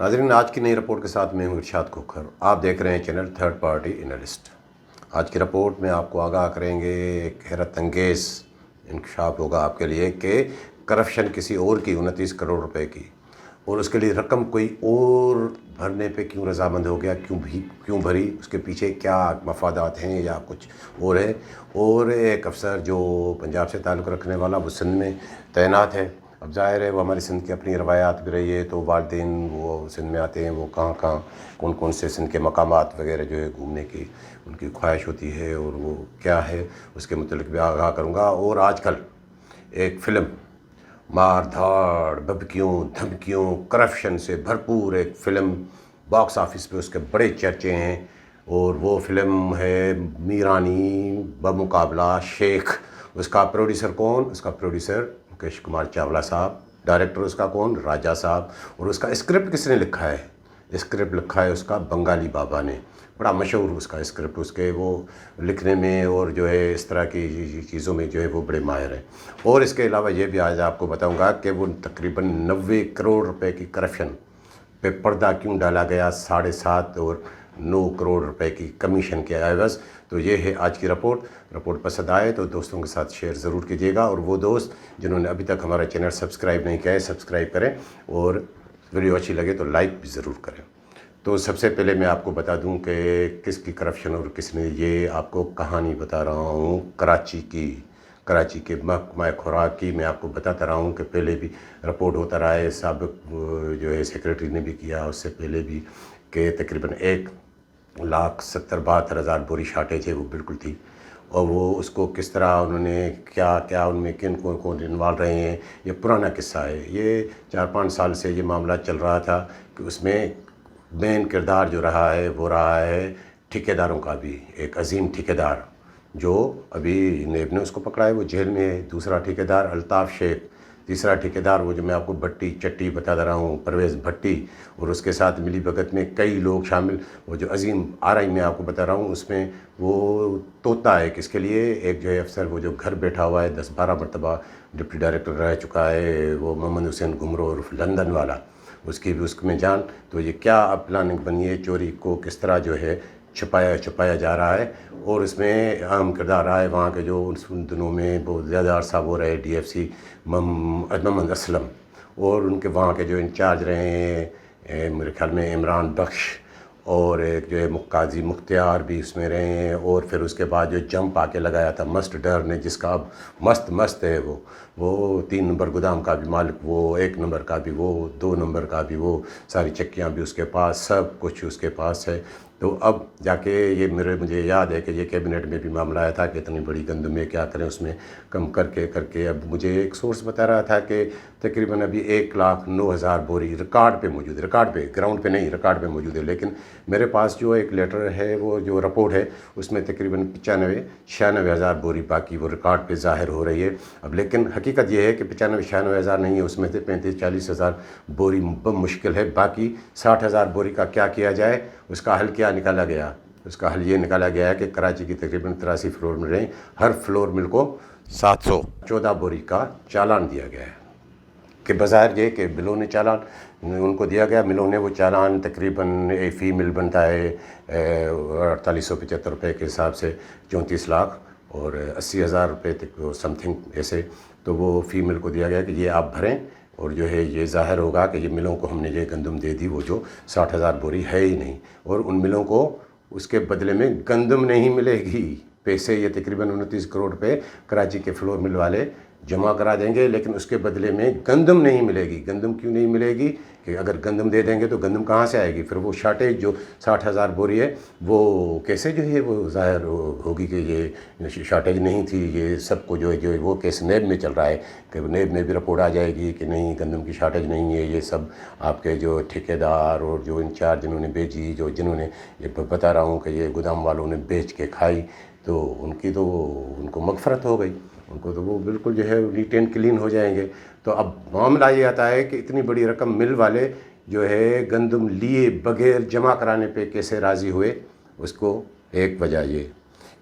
नाज़रीन, आज की नई रिपोर्ट के साथ मैं हूं इरशाद खोखर। आप देख रहे हैं चैनल थर्ड पार्टी एनालिस्ट। आज की रिपोर्ट में आपको आगाह करेंगे, एक हैरत अंगेज़ इंकशाफ होगा आपके लिए कि करप्शन किसी और की 29 करोड़ रुपए की, और उसके लिए रकम कोई और भरने पे क्यों रजामंद हो गया, क्यों भरी, उसके पीछे क्या मफादात हैं या कुछ और है। और एक अफसर जो पंजाब से ताल्लुक़ रखने वाला वो सिंध में तैनात है। अब ज़ाहिर है वो हमारी सिंध की अपनी रवायात भी रही है, तो वालिदैन वो सिंध में आते हैं, वो कहाँ कौन से सिंध के मकामात वगैरह जो है घूमने की उनकी ख्वाहिश होती है, और वो क्या है उसके मतलब भी आगाह करूँगा। और आजकल एक फ़िल्म मार धाड़, बबकियों, धमकियों, करप्शन से भरपूर एक फ़िल्म बॉक्स ऑफिस पे उसके बड़े चर्चे हैं, और वो फ़िल्म है मीरानी बमुकाबला शेख। उसका प्रोड्यूसर कौन? उसका प्रोड्यूसर मुकेश कुमार चावला साहब, डायरेक्टर उसका कौन? राजा साहब। और उसका स्क्रिप्ट किसने लिखा है? स्क्रिप्ट लिखा है उसका बंगाली बाबा ने। बड़ा मशहूर उसका स्क्रिप्ट, उसके वो लिखने में और जो है इस तरह की चीज़ों में जो है वो बड़े माहिर हैं। और इसके अलावा ये भी आज आपको बताऊंगा कि वो तकरीबन 90 करोड़ रुपए की करप्शन पे पर्दा क्यों डाला गया, 7.5 और 9 करोड़ रुपए की कमीशन के एवज़। तो ये है आज की रिपोर्ट पसंद आए तो दोस्तों के साथ शेयर ज़रूर कीजिएगा, और वो दोस्त जिन्होंने अभी तक हमारा चैनल सब्सक्राइब नहीं किया है सब्सक्राइब करें, और वीडियो अच्छी लगे तो लाइक भी ज़रूर करें। तो सबसे पहले मैं आपको बता दूं कि किसकी करप्शन और किसने, ये आपको कहानी बता रहा हूं कराची के महकमा खुराक की। मैं आपको बताता रहा हूं कि पहले भी रिपोर्ट होता रहा है, साबिक़ जो है सेक्रेटरी ने भी किया, उससे पहले भी, कि तकरीबन 1,70,72,000 बोरी शार्टेज है वो बिल्कुल थी। और वो उसको किस तरह उन्होंने क्या उनमें किन कौन इन्वॉल्व रहे हैं, ये पुराना किस्सा है। ये 4-5 साल से ये मामला चल रहा था कि उसमें मेन किरदार जो रहा है वो रहा है ठेकेदारों का भी। एक अजीम ठेकेदार जो अभी नेब ने उसको पकड़ा है, वो जेल में है। दूसरा ठेकेदार अल्ताफ़ शेख, तीसरा ठेकेदार वो जो मैं आपको भट्टी चट्टी बता रहा हूँ, परवेज़ भट्टी, और उसके साथ मिली भगत में कई लोग शामिल। वो जो अजीम RI मैं आपको बता रहा हूँ उसमें वो तोता है किसके लिए, एक जो है अफसर वो जो घर बैठा हुआ है, 10-12 मरतबा डिप्टी डायरेक्टर रह चुका है, वो मोहम्मद हुसैन घुमरो और लंदन वाला, उसकी भी उसमें जान। तो ये क्या अब प्लानिंग बनी है, चोरी को किस तरह जो है छुपाया जा रहा है। और इसमें अहम किरदार रहा है वहाँ के जो उन दिनों में बहुत ज़्यादा अरसा वो रहे DFC मोहम्मद असलम, और उनके वहाँ के जो इंचार्ज रहे हैं मेरे ख्याल में इमरान बख्श, और एक जो है मुक्काजी मुख्तियार भी उसमें रहे हैं। और फिर उसके बाद जो जंप आके लगाया था मस्त डर ने, जिसका अब मस्त है वो 3 नंबर गोदाम का भी मालिक, वो 1 नंबर का भी वो, 2 नंबर का भी वो, सारी चक्कियाँ भी उसके पास, सब कुछ उसके पास है। तो अब जाके ये मुझे याद है कि ये कैबिनेट में भी मामला आया था कि इतनी बड़ी गंदम में क्या करें, उसमें कम करके अब मुझे एक सोर्स बता रहा था कि तकरीबन अभी 1,09,000 बोरी रिकॉर्ड पे मौजूद है, रिकॉर्ड पे, ग्राउंड पे नहीं, रिकॉर्ड पे मौजूद है। लेकिन मेरे पास जो एक लेटर है, वो जो रिपोर्ट है उसमें तकरीबन 95-96,000 बोरी बाकी वो रिकॉर्ड पे ज़ाहिर हो रही है। अब लेकिन हकीकत ये है कि 95-96,000 नहीं है, उसमें से 35-40,000 बोरी मुश्किल है। बाकी 60,000 बोरी का क्या किया जाए, उसका हल क्या निकाला गया? उसका हल ये निकाला गया है कि कराची की तकरीबन 83 फ्लोर मिल, हर फ्लोर मिल को 714 बोरी का चालान दिया गया है। कि बज़ाहिर ये कि मिलों ने चालान उनको दिया गया, मिलों ने वो चालान तकरीबन एक फ़ी मिल बनता है 4875 रुपये के हिसाब से 34 लाख और 80,000 रुपये तक समथिंग ऐसे। तो वो फ़ी मिल को दिया गया कि ये आप भरें, और जो है ये ज़ाहिर होगा कि ये मिलों को हमने ये गंदम दे दी, वो जो 60,000 बोरी है ही नहीं, और उन मिलों को उसके बदले में गंदम नहीं मिलेगी। पैसे ये तकरीबन 29 करोड़ रुपये कराची के फ्लोर मिल वाले जमा करा देंगे, लेकिन उसके बदले में गंदम नहीं मिलेगी। गंदम क्यों नहीं मिलेगी? कि अगर गंदम दे देंगे तो गंदम कहाँ से आएगी? फिर वो शार्टेज जो 60,000 बोरी है वो कैसे जो है वो ज़ाहिर होगी कि ये शार्टेज नहीं थी। ये सबको जो है वो केस नेब में चल रहा है कि नेब में भी रिपोर्ट आ जाएगी कि नहीं, गंदम की शार्टेज नहीं है। ये सब आपके जो ठेकेदार और जो इंचार्ज जिन्होंने बेची, जिन्होंने ये बता रहा हूँ कि ये गोदाम वालों ने बेच के खाई, तो उनको मगफरत हो गई, उनको तो वो बिल्कुल जो है नीट एंड क्लीन हो जाएंगे। तो अब मामला ये आता है कि इतनी बड़ी रकम मिल वाले जो है गंदम लिए बगैर जमा कराने पे कैसे राज़ी हुए। उसको एक वजह ये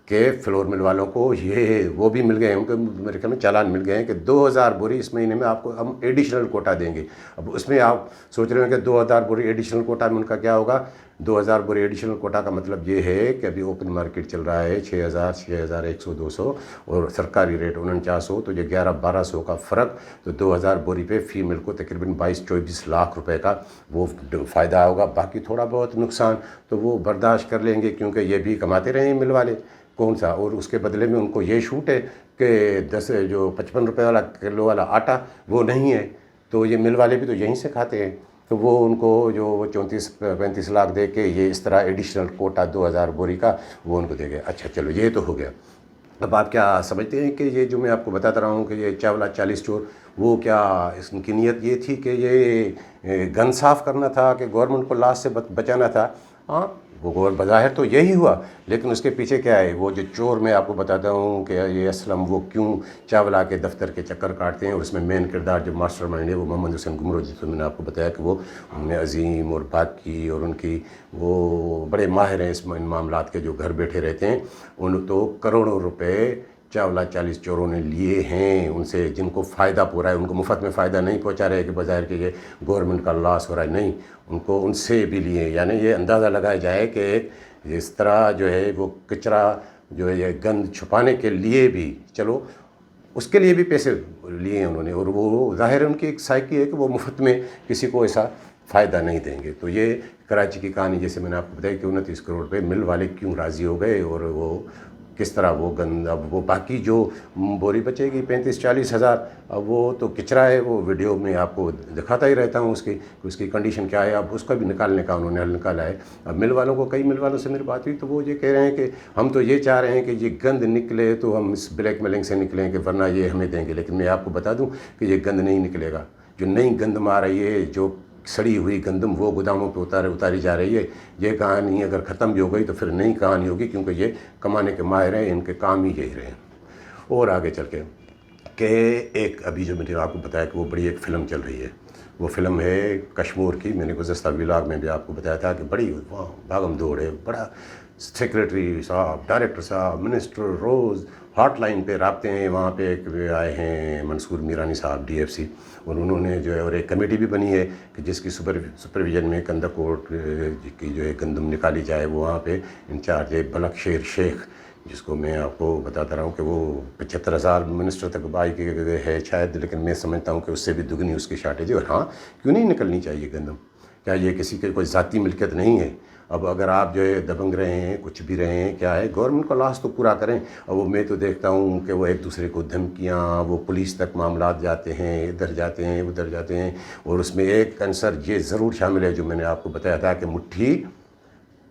کہ فلور مل والوں کو یہ وہ بھی مل گئے ہیں، ان کو میرے خیال میں چالان مل گئے ہیں کہ 2000 بوری اس مہینے میں آپ کو ہم ایڈیشنل کوٹا دیں گے۔ اب اس میں آپ سوچ رہے ہیں کہ 2000 بوری ایڈیشنل کوٹا میں ان کا کیا ہوگا؟ 2000 بوری ایڈیشنل کوٹا کا مطلب یہ ہے کہ ابھی اوپن مارکیٹ چل رہا ہے 6000 6100 200 اور سرکاری ریٹ 4900، تو یہ 1100-1200 کا فرق، تو 2000 بوری پہ فی مل کو تقریباً 22-24 لاکھ روپے کا وہ فائدہ ہوگا۔ باقی تھوڑا بہت نقصان تو وہ برداشت کر لیں گے، کیونکہ یہ بھی کماتے رہے ہیں مل والے، کون سا، اور اس کے بدلے میں ان کو یہ چھوٹ ہے کہ 55 روپے والا کلو والا آٹا وہ نہیں ہے، تو یہ مل والے بھی تو یہیں سے کھاتے ہیں، تو وہ ان کو جو 34-35 لاکھ دے کے یہ اس طرح ایڈیشنل کوٹا 2000 بوری کا وہ ان کو دے گئے۔ اچھا چلو یہ تو ہو گیا۔ اب آپ کیا سمجھتے ہیں کہ یہ جو میں آپ کو بتاتا رہا ہوں کہ یہ چاولہ 40 چور، وہ کیا اس کی نیت یہ تھی کہ یہ گن صاف کرنا تھا، کہ گورنمنٹ کو لاس سے بچانا تھا؟ ہاں وہ بظاہر تو یہی ہوا، لیکن اس کے پیچھے کیا ہے؟ وہ جو چور میں آپ کو بتاتا ہوں کہ یہ اسلم وہ کیوں چاولہ کے دفتر کے چکر کاٹتے ہیں، اور اس میں مین کردار جو ماسٹر مائنڈ ہے وہ محمد حسین گمرو، جس میں نے آپ کو بتایا کہ وہ ان میں عظیم اور باقی اور ان کی وہ بڑے ماہر ہیں اس معاملات کے، جو گھر بیٹھے رہتے ہیں، ان تو کروڑوں روپے چاولہ 40 چوروں نے لیے ہیں ان سے، جن کو فائدہ پورا ہے، ان کو مفت میں فائدہ نہیں پہنچا رہے کہ بظاہر کہ یہ گورنمنٹ کا لاس ہو رہا ہے، نہیں، ان کو ان سے بھی لیے، یعنی یہ اندازہ لگایا جائے کہ اس طرح جو ہے وہ کچرا جو ہے یہ گند چھپانے کے لیے بھی، چلو اس کے لیے بھی پیسے لیے ہیں انہوں نے، اور وہ ظاہر ان کی ایک سائیکی ہے کہ وہ مفت میں کسی کو ایسا فائدہ نہیں دیں گے۔ تو یہ کراچی کی کہانی جیسے میں نے آپ کو بتایا کہ 29 کروڑ روپے مل والے کیوں راضی ہو گئے، اور وہ کس طرح وہ گند، اب وہ باقی جو بوری بچے گی 35-40 ہزار، اب وہ تو کچرا ہے، وہ ویڈیو میں آپ کو دکھاتا ہی رہتا ہوں اس کی کنڈیشن کیا ہے، اب اس کا بھی نکالنے کا انہوں نے حل نکالا ہے۔ اب مل والوں کو، کئی مل والوں سے میری بات ہوئی تو وہ یہ کہہ رہے ہیں کہ ہم تو یہ چاہ رہے ہیں کہ یہ گند نکلے تو ہم اس بلیک میلنگ سے نکلیں کہ ورنہ یہ ہمیں دیں گے، لیکن میں آپ کو بتا دوں کہ یہ گند نہیں نکلے گا، جو نئی گندم آ رہی ہے، جو سڑی ہوئی گندم وہ گوداموں پہ اتاری جا رہی ہے، یہ کہانی اگر ختم بھی ہو گئی تو پھر نئی کہانی ہوگی، کیونکہ یہ کمانے کے ماہر ہیں، ان کے کام ہی یہی رہے ہیں۔ اور آگے چل کے کہ ایک ابھی جو میں نے آپ کو بتایا کہ وہ بڑی ایک فلم چل رہی ہے، وہ فلم ہے کشمور کی، میں نے گزشتہ ولاگ میں بھی آپ کو بتایا تھا کہ بڑی وہاں بھاگم دوڑ ہے، بڑا سیکریٹری صاحب، ڈائریکٹر صاحب، منسٹر روز ہاٹ لائن پہ رابطے ہیں، وہاں پہ ایک آئے ہیں منصور میرانی صاحب DFC، اور انہوں نے جو ہے اور ایک کمیٹی بھی بنی ہے کہ جس کی سپرویژن میں کندکوٹ کی جو ہے گندم نکالی جائے، وہ وہاں پہ انچارج ہے بلک شیر شیخ، جس کو میں آپ کو بتاتا رہا ہوں کہ وہ 75,000 منسٹر تک بائی کے ہے شاید، لیکن میں سمجھتا ہوں کہ اس سے بھی دگنی اس کی شارٹیج ہے۔ اور ہاں کیوں نہیں نکلنی چاہیے گندم، کیا یہ کسی کے کوئی ذاتی ملکیت نہیں ہے؟ اب اگر آپ جو ہے دبنگ رہے ہیں، کچھ بھی رہے ہیں، کیا ہے، گورنمنٹ کا لاس تو پورا کریں۔ اب وہ میں تو دیکھتا ہوں کہ وہ ایک دوسرے کو دھمکیاں، وہ پولیس تک معاملات جاتے ہیں، ادھر جاتے ہیں ادھر جاتے ہیں، اور اس میں ایک عنصر یہ ضرور شامل ہے جو میں نے آپ کو بتایا تھا کہ مٹھی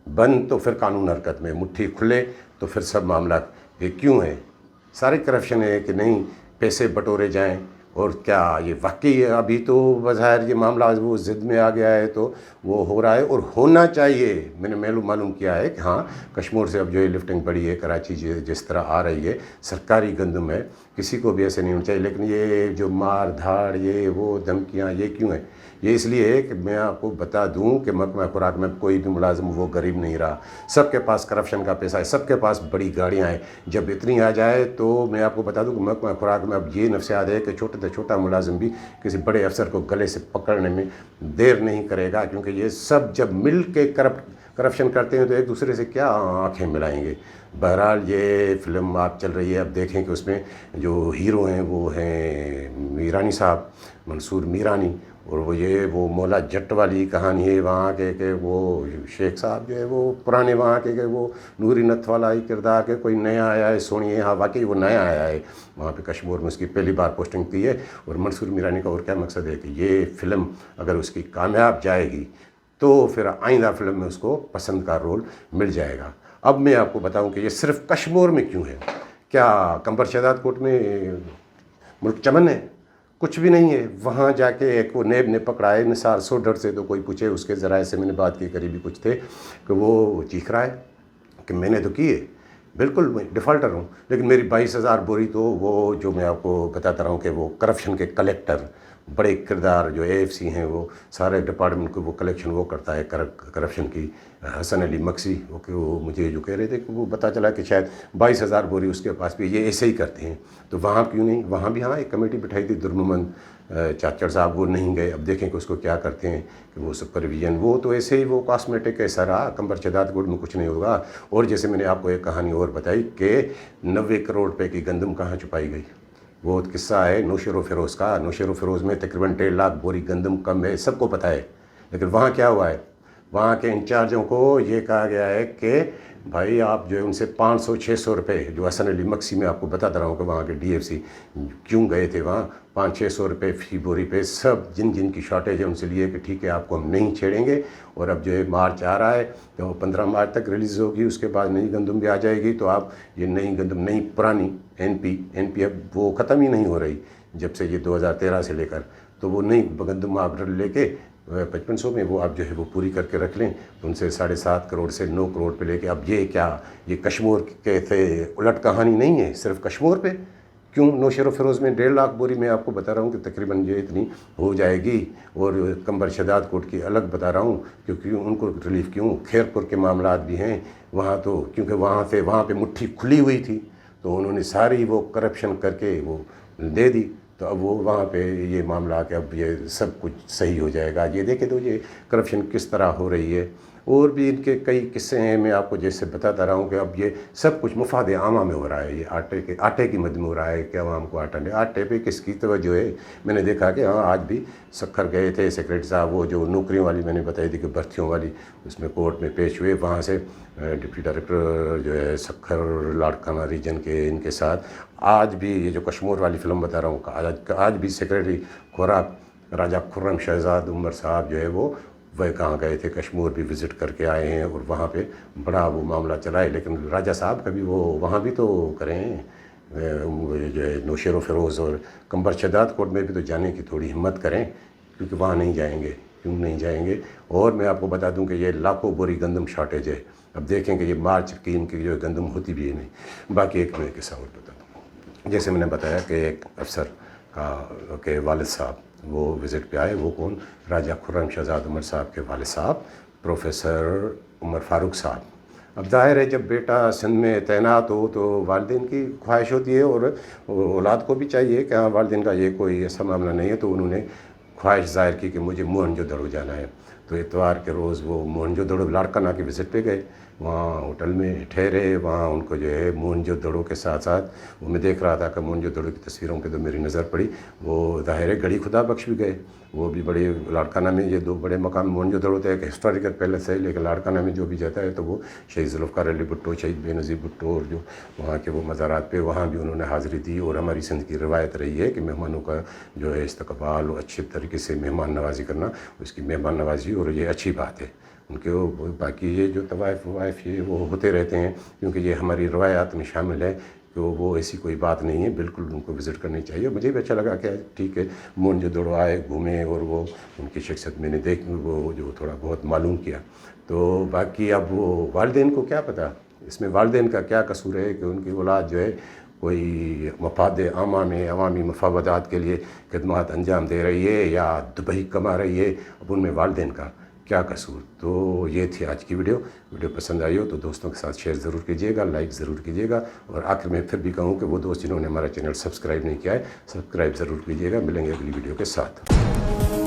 بند تو پھر قانون حرکت میں، مٹھی کھلے تو پھر سب معاملات، یہ کیوں ہے؟ سارے کرپشن ہے کہ نہیں پیسے بٹورے جائیں، اور کیا یہ واقعی ہے؟ ابھی تو بظاہر یہ معاملہ وہ ضد میں آ گیا ہے تو وہ ہو رہا ہے اور ہونا چاہیے۔ میں نے معلوم کیا ہے کہ ہاں کشمور سے اب جو ہے لفٹنگ بڑی ہے، کراچی جس طرح آ رہی ہے، سرکاری گندم ہے، کسی کو بھی ایسے نہیں ہونا چاہیے، لیکن یہ جو مار دھاڑ، یہ وہ دھمکیاں، یہ کیوں ہے؟ یہ اس لیے ہے کہ میں آپ کو بتا دوں کہ محکمہ خوراک میں کوئی بھی ملازم وہ غریب نہیں رہا، سب کے پاس کرپشن کا پیسہ ہے، سب کے پاس بڑی گاڑیاں ہیں، جب اتنی آ جائے تو میں آپ کو بتا دوں کہ محکمہ خوراک میں اب یہ نفسیات ہے کہ چھوٹے سے چھوٹا ملازم بھی کسی بڑے افسر کو گلے سے پکڑنے میں دیر نہیں کرے گا، کیونکہ یہ سب جب مل کے کرپشن کرتے ہیں تو ایک دوسرے سے کیا آنکھیں ملائیں گے۔ بہرحال یہ فلم آپ چل رہی ہے، اب دیکھیں کہ اس میں جو ہیرو ہیں وہ ہیں میرانی صاحب، منصور میرانی، اور وہ مولا جٹ والی کہانی ہے وہاں کے کہ وہ شیخ صاحب جو ہے وہ پرانے وہاں کے کہ وہ نوری نتھ والا ہی کردار کہ کوئی نیا آیا ہے، سونی ہے، ہاں واقعی وہ نیا آیا ہے وہاں پہ کشمور میں، اس کی پہلی بار پوسٹنگ کی ہے۔ اور منصور میرانی کا اور کیا مقصد ہے کہ یہ فلم اگر اس کی کامیاب جائے گی تو پھر آئندہ فلم میں اس کو پسند کا رول مل جائے گا۔ اب میں آپ کو بتاؤں کہ یہ صرف کشمور میں کیوں ہے، کیا کمبر شہزاد کوٹ میں ملک چمن ہے؟ کچھ بھی نہیں ہے۔ وہاں جا کے ایک وہ نیب نے پکڑا ہے نثار سوڈر سے، تو کوئی پوچھے اس کے ذرائع سے میں نے بات کی، قریبی کچھ تھے، کہ وہ چیخ رہا ہے کہ میں نے تو کی ہے، بالکل میں ڈیفالٹر ہوں، لیکن میری 22,000 بوری تو وہ جو میں آپ کو بتاتا رہا ہوں کہ وہ کرپشن کے کلیکٹر بڑے کردار جو AFC ہیں، وہ سارے ڈپارٹمنٹ کو وہ کلیکشن وہ کرتا ہے کرپشن کی، हसन अली मक्सी, वो मुझे जो कह रहे थे कि वो पता चला कि शायद 22,000 बोरी उसके पास भी, ये ऐसे ही करते हैं। तो वहाँ क्यों नहीं, वहाँ भी हाँ एक कमेटी बिठाई थी, दुर्ममन चाचड़ साहब, वो नहीं गए। अब देखें कि उसको क्या करते हैं कि वो सुपरविजन, वो तो ऐसे ही वो कॉस्मेटिक ऐसा रहा, कंबर शदात गुड़ में कुछ नहीं होगा। और जैसे मैंने आपको एक कहानी और बताई कि 90 करोड़ रुपए की गंदम कहाँ छुपाई गई, वो किस्सा है नौशेर फ़िरोज़ का। नौशेर फ़िरोज़ में तकरीबन 1.5 लाख बोरी गंदम कम है, सबको पता है। लेकिन वहाँ क्या हुआ है, वहाँ के इंचार्जों को ये कहा गया है कि भाई आप जो है उनसे 500-600 रुपये, जो हसन अली मक्सी में आपको बताता रहा हूँ कि वहाँ के DFC क्यों गए थे वहाँ, 500-600 रुपये फ़ी बोरी पे, सब जिन जिन की शॉर्टेज है उनसे लिए कि ठीक है आपको हम नहीं छेड़ेंगे। और अब जो है मार्च आ रहा है तो 15 मार्च तक रिलीज़ होगी, उसके बाद नई गंदम भी आ जाएगी। तो आप ये नई गंदम, नई पुरानी NP अब वो ख़त्म ही नहीं हो रही जब से ये 2013 से लेकर, तो वो नई गंदम आप लेके 5500 में वो आप जो है वो पूरी करके रख लें। तो उनसे 7.5 करोड़ से 9 करोड़ पे लेके, अब ये क्या, ये कश्मीर के थे उलट कहानी नहीं है सिर्फ कश्मीर पे। क्यों नौशेर फ़िरोज़ में 1.5 लाख बोरी मैं आपको बता रहा हूँ कि तकरीबन ये इतनी हो जाएगी। और कंबर शदात कोट की अलग बता रहा हूँ क्योंकि उनको रिलीफ क्यों, खैरपुर के मामलात भी हैं वहाँ, तो क्योंकि वहाँ पे मुट्ठी खुली हुई थी तो उन्होंने सारी वो करप्शन करके वो दे दी। तो अब वो वहाँ पे ये मामला कि अब ये सब कुछ सही हो जाएगा। ये देखें तो ये करप्शन किस तरह हो रही है। और भी इनके कई किस्से हैं, मैं आपको जैसे बताता रहा हूँ कि अब ये सब कुछ मुफाद आमा में हो रहा है। ये आटे की मद में हो रहा है कि आवाम को आटा नहीं, आटे पे किसकी तवज्जो है। मैंने देखा कि हाँ आज भी सखर गए थे सेक्रेटरी साहब, वो जो नौकरियों वाली मैंने बताई थी कि भर्तियों वाली, उसमें कोर्ट में पेश हुए। वहाँ से डिप्टी डायरेक्टर जो है सखर लाड़काना रीजन के, इनके साथ आज भी ये जो कश्मीर वाली फ़िल्म बता रहा हूँ, आज भी सेक्रेटरी खुराक राजा खुर्रम शहजाद उमर साहब जो है वो वह कहाँ गए थे, कश्मीर भी विज़िट करके आए हैं और वहाँ पे बड़ा वो मामला चला है। लेकिन राजा साहब कभी वो वहाँ भी तो करें, जो है नौशेर फ़िरोज़ और कंबर शदात कोट में भी तो जाने की थोड़ी हिम्मत करें, क्योंकि वहाँ नहीं जाएंगे। क्यों नहीं जाएंगे। और मैं आपको बता दूं कि ये लाखों बोरी गंदम शॉर्टेज है। अब देखें कि ये मार्च की इनकी जो गंदम होती भी है नहीं। बाकी एक मैं किस्सा और बता दूँ, जैसे मैंने बताया कि एक अफसर के वालिद साहब वो विज़िट पे आए। वो कौन, राजा खुर्रम शहजाद उमर साहब के वालिद साहब प्रोफेसर उमर फ़ारूक साहब। अब ज़ाहिर है जब बेटा सिंध में तैनात हो तो वालिदैन की ख्वाहिश होती है और औलाद को भी चाहिए कि हाँ वालिदैन का ये कोई ऐसा मामला नहीं है। तो उन्होंने ख्वाहिश ज़ाहिर की कि मुझे मोहनजोदड़ो जाना है। तो इतवार के रोज़ वो मोहनजोदड़ो लाड़काना के विज़िट पे गए, वहाँ होटल में ठहरे। वहाँ उनको जो है मोहनजोदड़ो के साथ साथ वो मैं देख रहा था कि मोहनजोदड़ो की तस्वीरों पे तो मेरी नज़र पड़ी। वो ज़ाहिर है गढ़ी खुदा बख्श भी गए, वो भी बड़े लाड़काना में ये 2 बड़े मकाम। मोहनजोदड़ो तो एक हिस्टोरिकल पैलेस है, लेकिन लाड़काना में जो भी जाता है तो वो शहीद ज़ुल्फ़िकार अली भुट्टो, शहीद बेनज़ीर भुट्टो और जो वहाँ के वो मज़ारात पे वहाँ भी उन्होंने हाज़िरी दी। और हमारी सिंध की रिवायत रही है कि मेहमानों का जो है इस्तकबाल और अच्छे तरीके से मेहमान नवाज़ी करना, उसकी मेहमान नवाज़ी, और ये अच्छी बात है उनके। वो बाकी ये जो तवाइफ़ ववाइफ़ ये वो होते रहते हैं, क्योंकि ये हमारी रवायात में शामिल है। तो वो ऐसी कोई बात नहीं है, बिल्कुल उनको विज़िट करनी चाहिए। मुझे भी अच्छा लगा कि ठीक है मोहनजोदड़ो आए, घूमे और वो उनकी शख्सियत मैंने वो जो थोड़ा बहुत मालूम किया। तो बाकी अब वो वालिदैन को क्या पता, इसमें वालिदैन का क्या कसूर है कि उनकी औलाद जो है कोई मफाद आमा में अवामी मफावदात के लिए खिदमत अंजाम दे रही है या दुबई कमा रही है। अब उनमें वालिदैन का क्या कसूर। तो ये थी आज की वीडियो पसंद आई हो तो दोस्तों के साथ शेयर ज़रूर कीजिएगा, लाइक ज़रूर कीजिएगा। और आखिर में फिर भी कहूँ कि वो दोस्त जिन्होंने हमारा चैनल सब्सक्राइब नहीं किया है, सब्सक्राइब ज़रूर कीजिएगा। मिलेंगे अगली वीडियो के साथ।